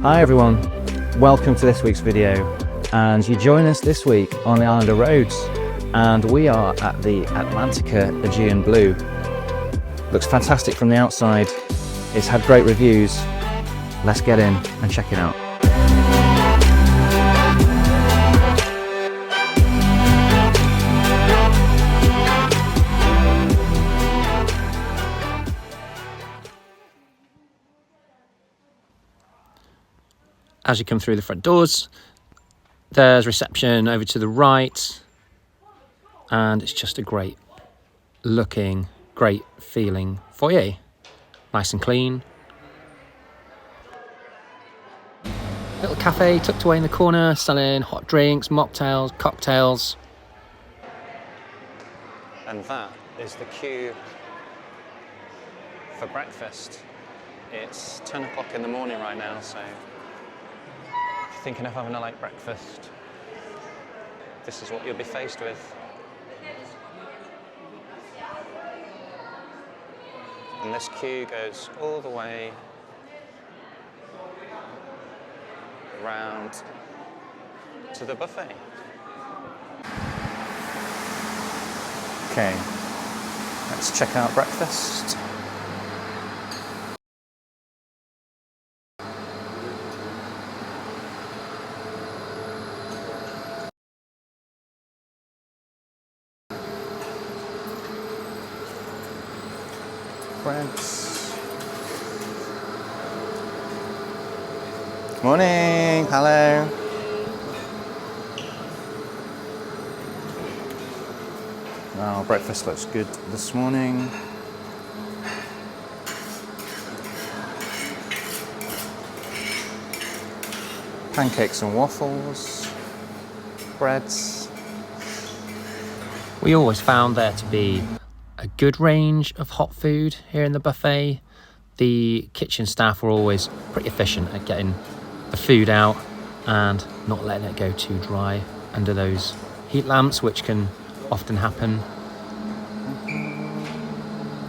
Hi everyone, welcome to this week's video, and you join us this week on the island of Rhodes, and we are at the Atlantica Aegean Blue. Looks fantastic from the outside, it's had great reviews. Let's get in and check it out. As you come through the front doors, there's reception over to the right, and it's just a great looking, great feeling foyer. Nice and clean. Little cafe tucked away in the corner, selling hot drinks, mocktails, cocktails. And that is the queue for breakfast. It's 10 o'clock in the morning right now, so thinking of having a late breakfast, this is what you'll be faced with. And this queue goes all the way round to the buffet. Okay, let's check out breakfast. Breads. Morning, hello. Now breakfast looks good this morning. Pancakes and waffles, breads. We always found there to be a good range of hot food here in the buffet. The kitchen staff were always pretty efficient at getting the food out and not letting it go too dry under those heat lamps, which can often happen.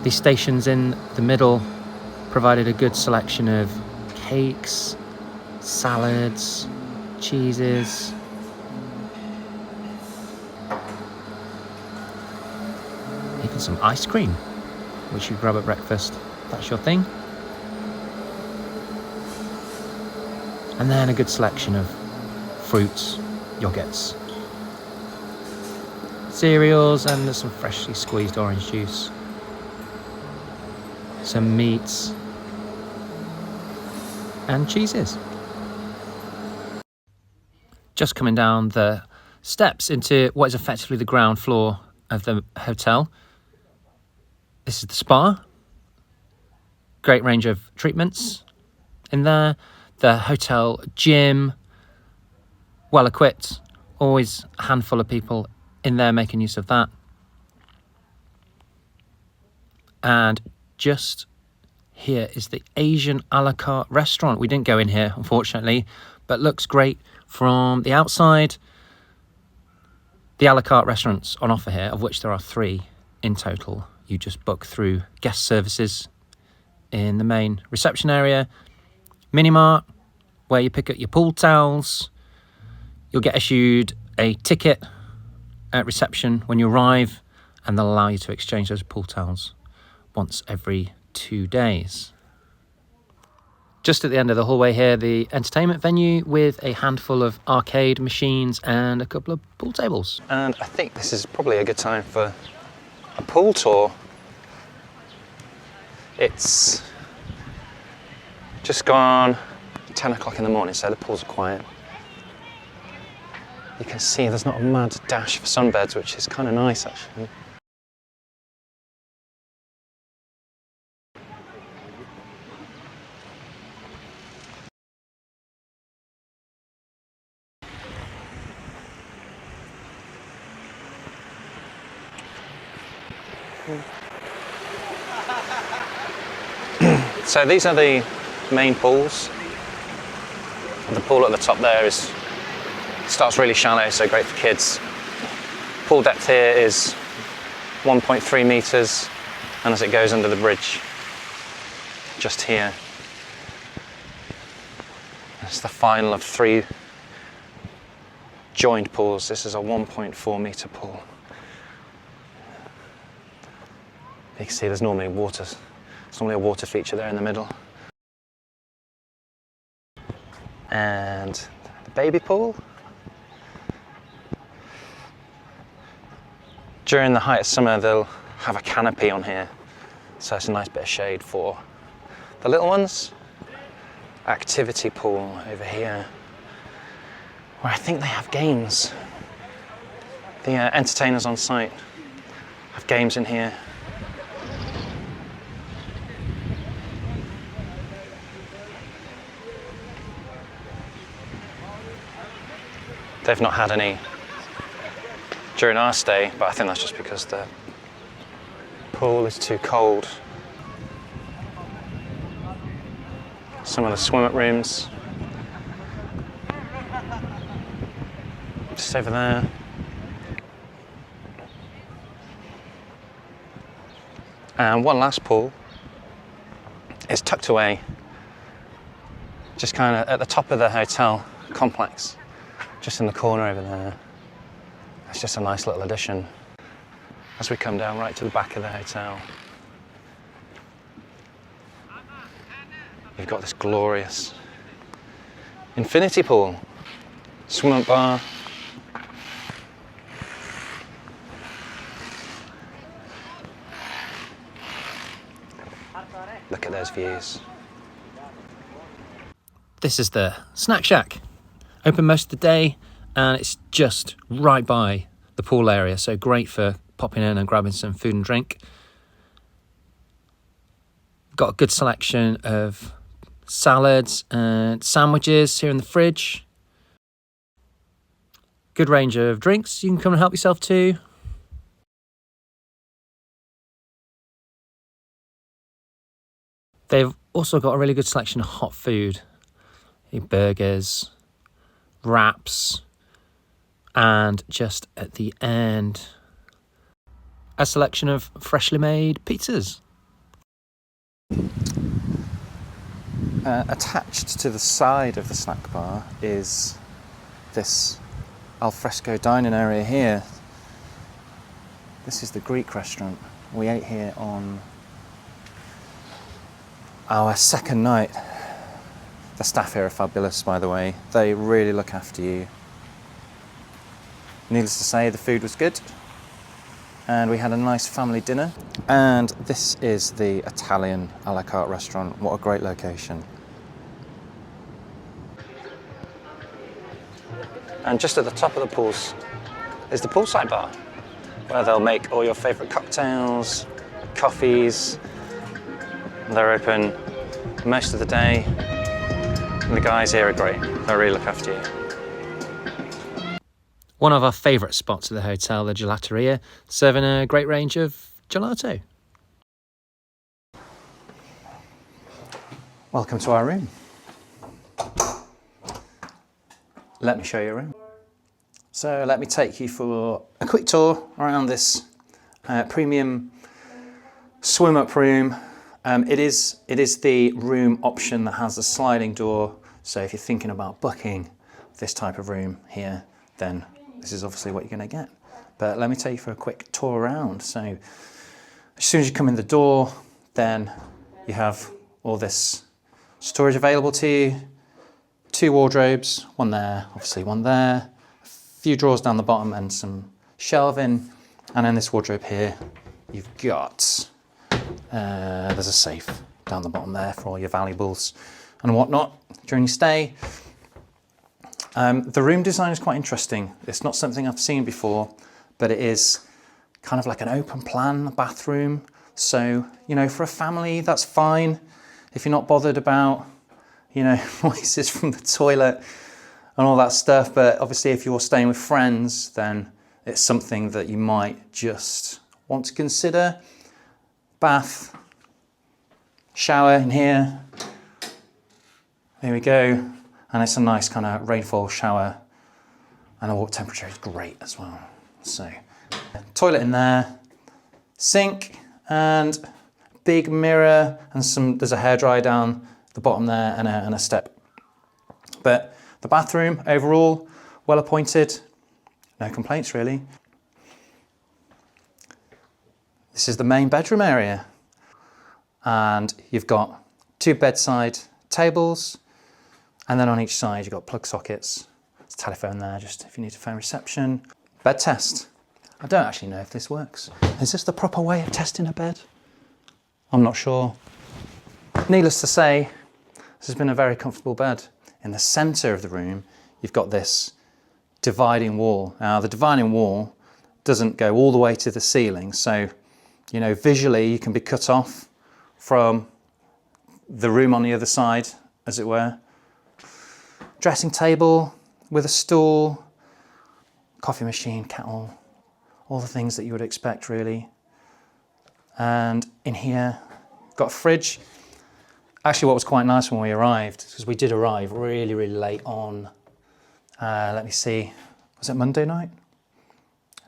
These stations in the middle provided a good selection of cakes, salads, cheeses. Even some ice cream, which you grab at breakfast, if that's your thing. And then a good selection of fruits, yogurts, cereals, and there's some freshly squeezed orange juice. Some meats and cheeses. Just coming down the steps into what is effectively the ground floor of the hotel. This is the spa. Great range of treatments in there. The hotel gym, well equipped. Always a handful of people in there making use of that. And just here is the Asian a la carte restaurant. We didn't go in here, unfortunately, but looks great from the outside. The a la carte restaurants on offer here, of which there are 3 in total. You just book through guest services in the main reception area. Mini mart, where you pick up your pool towels. You'll get issued a ticket at reception when you arrive, and they'll allow you to exchange those pool towels once every 2 days. Just at the end of the hallway here, the entertainment venue with a handful of arcade machines and a couple of pool tables. And I think this is probably a good time for a pool tour. It's just gone 10 o'clock in the morning, so the pools are quiet. You can see there's not a mad dash for sunbeds, which is kind of nice actually. So these are the main pools. The pool at the top there starts really shallow, so great for kids. Pool depth here is 1.3 meters, and as it goes under the bridge, just here, It's the final of 3 joined pools. This is a 1.4 metre pool. You can see there's normally water. There's normally a water feature there in the middle. And the baby pool. During the height of summer, they'll have a canopy on here, so it's a nice bit of shade for the little ones. Activity pool over here, where I think they have games. The entertainers on site have games in here. They've not had any during our stay, but I think that's just because the pool is too cold. Some of the swim-up rooms. Just over there. And one last pool is tucked away, just kind of at the top of the hotel complex, just in the corner over there. It's just a nice little addition as we come down right to the back of the hotel. You've got this glorious infinity pool, swim-up bar. Look at those views. This is the snack shack. Open most of the day, and it's just right by the pool area, so great for popping in and grabbing some food and drink. Got a good selection of salads and sandwiches here in the fridge. Good range of drinks you can come and help yourself to. They've also got a really good selection of hot food. Burgers, wraps, and just at the end, a selection of freshly made pizzas. Attached to the side of the snack bar is this alfresco dining area here. This is the Greek restaurant. We ate here on our second night. The staff here are fabulous, by the way. They really look after you. Needless to say, the food was good. And we had a nice family dinner. And this is the Italian a la carte restaurant. What a great location. And just at the top of the pools is the poolside bar, where they'll make all your favourite cocktails, coffees. They're open most of the day. And the guys here are great. They really look after you. One of our favourite spots at the hotel, the Gelateria, serving a great range of gelato. Welcome to our room. Let me show you a room. So let me take you for a quick tour around this premium swim-up room. It is the room option that has a sliding door. So if you're thinking about booking this type of room here, then this is obviously what you're going to get. But let me take you for a quick tour around. So as soon as you come in the door, then you have all this storage available to you. 2 wardrobes, one there, obviously one there. A few drawers down the bottom and some shelving. And in this wardrobe here, you've got, there's a safe down the bottom there for all your valuables and whatnot during your stay. The room design is quite interesting. It's not something I've seen before, but it is kind of like an open plan bathroom. So, you know, for a family, that's fine. If you're not bothered about, you know, noises from the toilet and all that stuff. But obviously if you're staying with friends, then it's something that you might just want to consider. Bath, shower in here. There we go. And it's a nice kind of rainfall shower, and the water temperature is great as well. So, toilet in there, sink, and big mirror, and there's a hairdryer down the bottom there, and a step But the bathroom overall, well appointed, no complaints really. This is the main bedroom area. And you've got 2 bedside tables, and then on each side you've got plug sockets. There's a telephone there, just if you need to phone reception. Bed test. I don't actually know if this works. Is this the proper way of testing a bed? I'm not sure. Needless to say, this has been a very comfortable bed. In the centre of the room, you've got this dividing wall. Now, the dividing wall doesn't go all the way to the ceiling, so, you know, visually you can be cut off from the room on the other side, as it were. Dressing table with a stool, coffee machine, kettle, all the things that you would expect really. And in here, got a fridge. Actually, what was quite nice when we arrived, because we did arrive really, really late on, let me see, was it Monday night?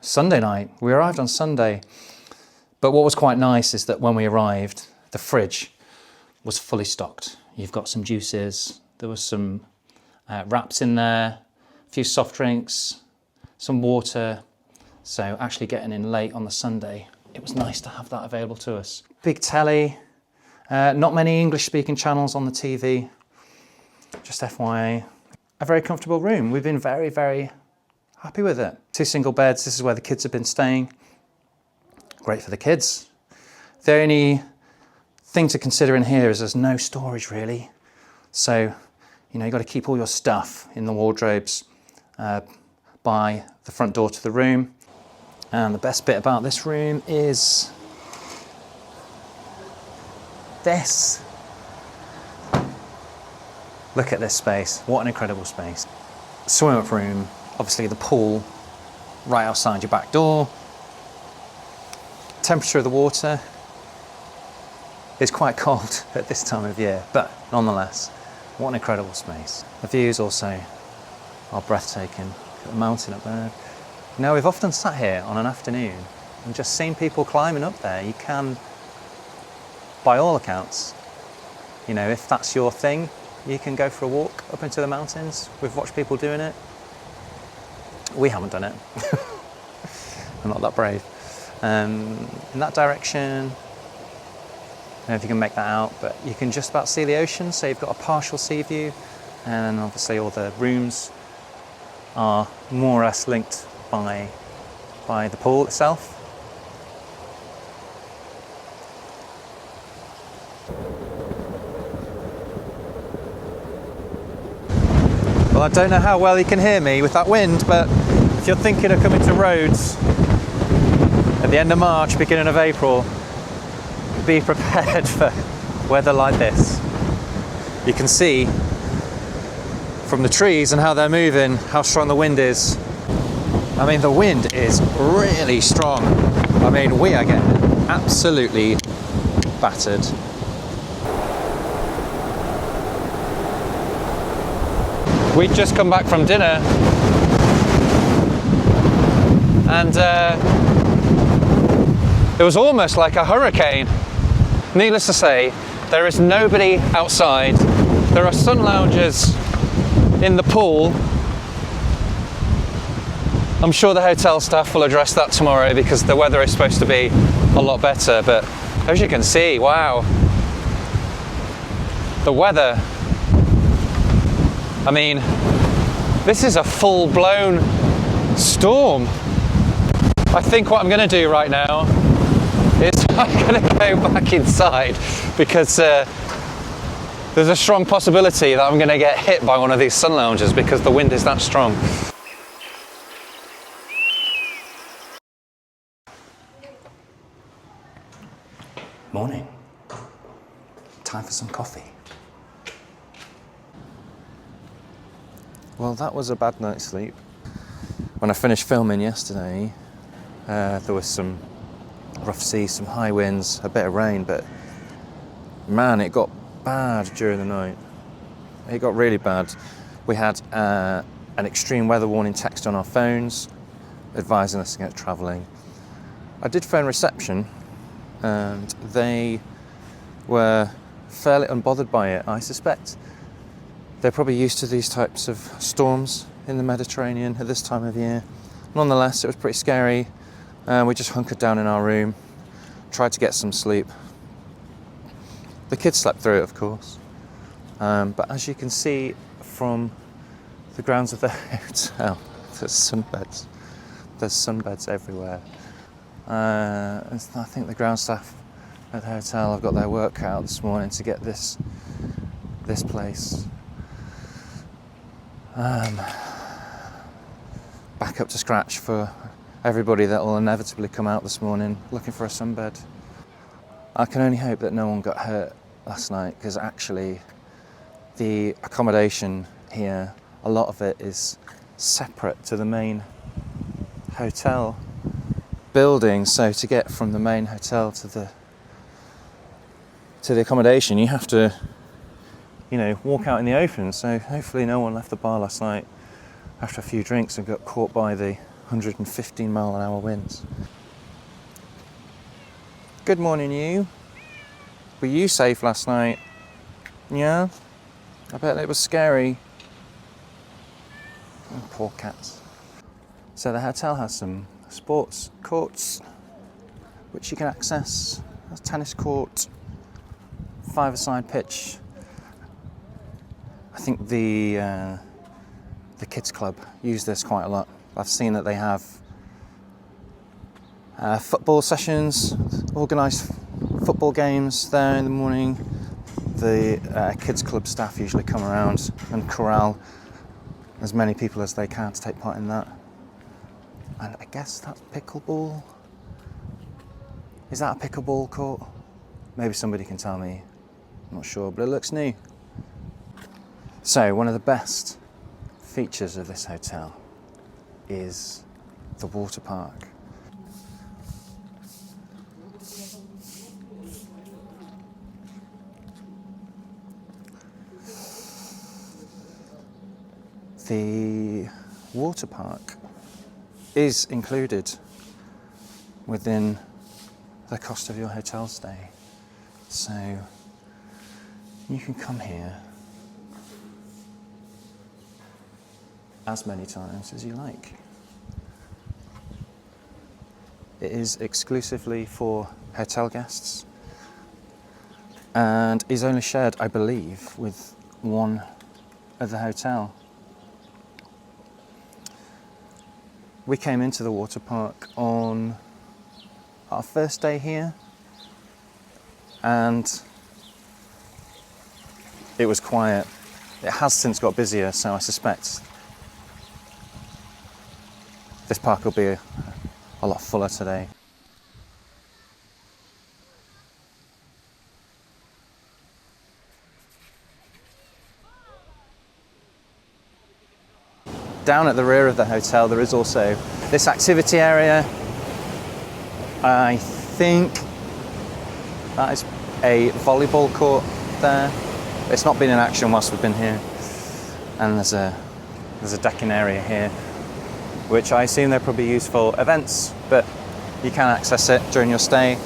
Sunday night. We arrived on Sunday. But what was quite nice is that when we arrived, the fridge was fully stocked. You've got some juices, there was some wraps in there, a few soft drinks, some water. So actually getting in late on the Sunday, it was nice to have that available to us. Big telly, not many English speaking channels on the TV, just FYI. A very comfortable room. We've been very, very happy with it. 2 single beds, this is where the kids have been staying. Great for the kids. The only thing to consider in here is there's no storage really. So, you know, you've got to keep all your stuff in the wardrobes by the front door to the room. And the best bit about this room is this. Look at this space. What an incredible space. Swim-up room, obviously the pool right outside your back door. Temperature of the water is quite cold at this time of year, but nonetheless, what an incredible space. The views also are breathtaking. Look at the mountain up there. You know, we've often sat here on an afternoon and just seen people climbing up there. You can, by all accounts, you know, if that's your thing, you can go for a walk up into the mountains. We've watched people doing it. We haven't done it. I'm not that brave. In that direction, I don't know if you can make that out, but you can just about see the ocean, so you've got a partial sea view, and obviously all the rooms are more or less linked by the pool itself. Well, I don't know how well you can hear me with that wind, but if you're thinking of coming to Rhodes at the end of March, beginning of April, be prepared for weather like this. You can see from the trees and how they're moving, how strong the wind is. I mean, the wind is really strong. I mean, we are getting absolutely battered. We'd just come back from dinner and it was almost like a hurricane. Needless to say, there is nobody outside. There are sun loungers in the pool. I'm sure the hotel staff will address that tomorrow because the weather is supposed to be a lot better, but as you can see, wow, the weather, I mean, this is a full-blown storm. I think what I'm going to do right now is I'm going to go back inside because there's a strong possibility that I'm going to get hit by one of these sun loungers because the wind is that strong. Morning. Time for some coffee. Well, that was a bad night's sleep. When I finished filming yesterday, there was some rough seas, some high winds, a bit of rain, but man, it got bad during the night. It got really bad. We had an extreme weather warning text on our phones advising us against travelling. I did phone reception and they were fairly unbothered by it. I suspect They're probably used to these types of storms in the Mediterranean at this time of year. Nonetheless, it was pretty scary. We just hunkered down in our room, tried to get some sleep. The kids slept through it, of course. But as you can see from the grounds of the hotel, there's sunbeds. There's sunbeds everywhere. I think the ground staff at the hotel have got their work cut out this morning to get this place back up to scratch for everybody that will inevitably come out this morning looking for a sunbed. I can only hope that no one got hurt last night, because actually the accommodation here, a lot of it is separate to the main hotel building, so to get from the main hotel to the accommodation you have to, walk out in the open. So hopefully no one left the bar last night after a few drinks and got caught by the 115 mile an hour winds. Good morning, you. Were you safe last night? Yeah? I bet it was scary. Oh, poor cats. So the hotel has some sports courts which you can access. A tennis court, 5-a-side pitch. I think the kids club use this quite a lot. I've seen that they have football sessions, organised football games there in the morning. The kids club staff usually come around and corral as many people as they can to take part in that. And I guess that's pickleball. Is that a pickleball court? Maybe somebody can tell me. I'm not sure, but it looks new. So one of the best features of this hotel is the water park. The water park is included within the cost of your hotel stay. So you can come here as many times as you like. It is exclusively for hotel guests and is only shared, I believe, with one other hotel. We came into the water park on our first day here, and it was quiet. It has since got busier, so I suspect this park will be a lot fuller today. Down at the rear of the hotel there is also this activity area. I think that is a volleyball court there. It's not been in action whilst we've been here. And there's a decking area here, which I assume they're probably used for events, but you can access it during your stay.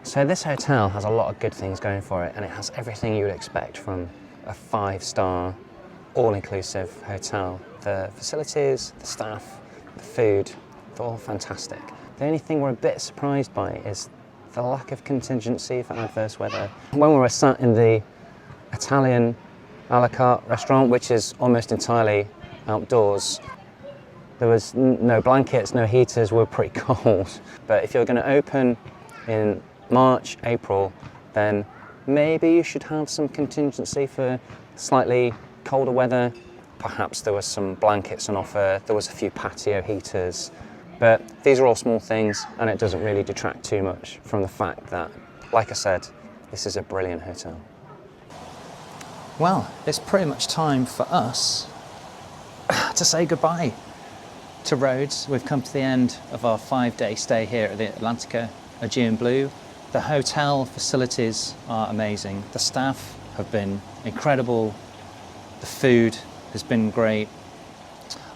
So this hotel has a lot of good things going for it, and it has everything you would expect from a 5-star, all-inclusive hotel. The facilities, the staff, the food, they're all fantastic. The only thing we're a bit surprised by is the lack of contingency for adverse weather. When we were sat in the Italian a la carte restaurant, which is almost entirely outdoors, there was no blankets, no heaters, we were pretty cold. But if you're going to open in March, April, then maybe you should have some contingency for slightly colder weather. Perhaps there was some blankets on offer, there was a few patio heaters, but these are all small things and it doesn't really detract too much from the fact that, like I said, this is a brilliant hotel. Well, it's pretty much time for us to say goodbye to Rhodes. We've come to the end of our 5-day stay here at the Atlantica Aegean Blue. The hotel facilities are amazing. The staff have been incredible. The food has been great.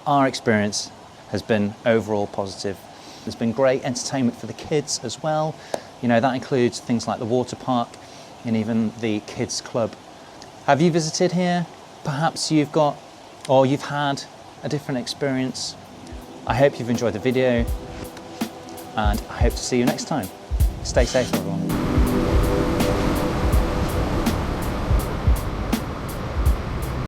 Our experience has been overall positive. There's been great entertainment for the kids as well. You know, that includes things like the water park and even the kids club. Have you visited here? Perhaps you've got, or you've had a different experience. I hope you've enjoyed the video, and I hope to see you next time. Stay safe, everyone.